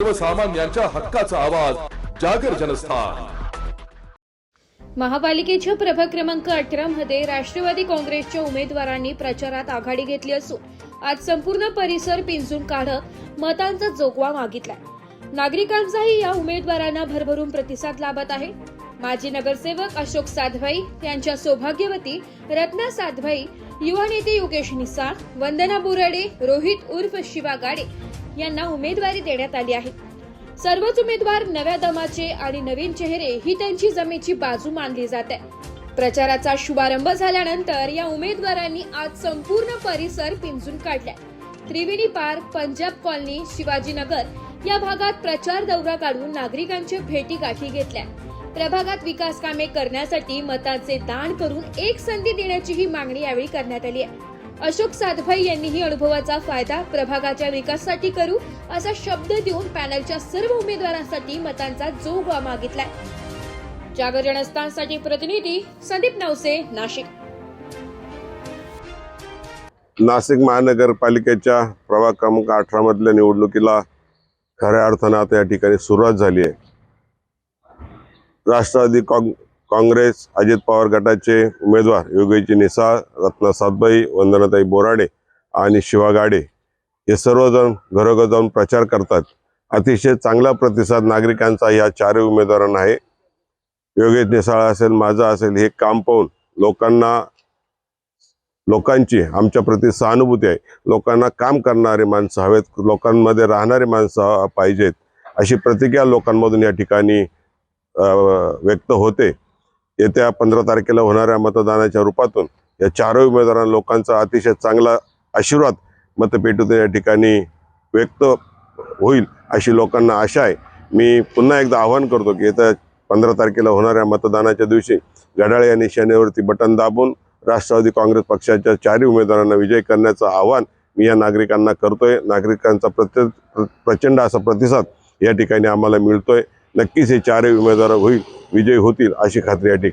सर्वसामान्यांच्या हक्काचा आवाज जागर जनस्थान। महापालिकेच्या प्रभाग क्रमांक 18 मध्ये राष्ट्रवादी काँग्रेसच्या उमेदवारांनी प्रचारात आघाडी घेतली असून आज संपूर्ण परिसर पिंजून काढत मतांचा जोगवा मागितलाय। नागरिकांचाही या उमेदवारांना भरभरून प्रतिसाद लाभत आहे। माजी नगरसेवक अशोक साधभाई यांच्या सौभाग्यवती रत्ना साधभाई, युवा नेते योगेश निसाळ, वंदना बोराडे, रोहित उर्फ शिवा गाडे यांना उमेदवारी देण्यात आली आहे। सर्वच उमेदवार नव्या दमाचे आणि नवीन चेहरे ही त्यांची जमेची बाजू मानली जाते। प्रचाराचा शुभारंभ झाल्यानंतर या उमेदवारांनी आज संपूर्ण परिसर पिंजून काढलाय। त्रिवेणी पार्क, पंजाब कॉलनी, शिवाजीनगर या भागात प्रचार दौरा काढून नागरिकांच्या भेटी गाठी घेतल्या। प्रभागात विकास कामे करण्यासाठी मतांचे दान करून एक संधी देण्याची ही मागणी यावेळी करण्यात आली आहे। अशोक साधभाई यांनीही अनुभवाचा फायदा प्रभागाच्या विकासासाठी करू असा शब्द देऊन पॅनलच्या सर्व उमेदवारांसाठी मतांचा जोगवा मागितलाय। जागर जनस्थानसाठी प्रतिनिधी संदीप नवसे, नाशिक। नाशिक महानगरपालिकेच्या प्रभाग क्रमांक 18 मधल्या निवडणुकीला खऱ्या अर्थाने आता या ठिकाणी सुरुवात झाली आहे। राष्ट्रवादी काँग्रेस अजित पवार गटाचे उमेदवार योगेश निसाळ, रत्ना साधभाई, वंदनाताई बोराडे आणि शिवा गाडे हे सर्वजण घरोघर जाऊन प्रचार करतात। अतिशय चांगला प्रतिसाद नागरिकांचा या चारही उमेदवारांना आहे। योगेश निसाळ असेल, माझा असेल, हे काम पाहून लोकांची आमच्या प्रति सहानुभूती आहे। लोकांना काम करणारे माणसं हवेत, लोकांमध्ये राहणारे माणसं पाहिजेत अशी प्रतिक्रिया लोकांमधून या ठिकाणी व्यक्त होते। येत्या 15 तारखेला होणाऱ्या मतदानाच्या रूपातून या चारही उमेदवारांना लोकांचा अतिशय चांगला आशीर्वाद मतपेटीतून या ठिकाणी व्यक्त होईल अशी लोकांना आशा आहे। मी पुन्हा एकदा आवाहन करतो की येत्या 15 तारखेला होणाऱ्या मतदानाच्या दिवशी घड्याळ या निशाणीवरती बटन दाबून राष्ट्रवादी काँग्रेस पक्षाच्या चारही उमेदवारांना विजयी करण्याचं आवाहन मी या नागरिकांना करतोय। नागरिकांचा प्रचंड असा प्रतिसाद या ठिकाणी आम्हाला मिळतोय। नक्कीच हे चारही उमेदवार विजयी होतील अशी खात्री या ठिकाणी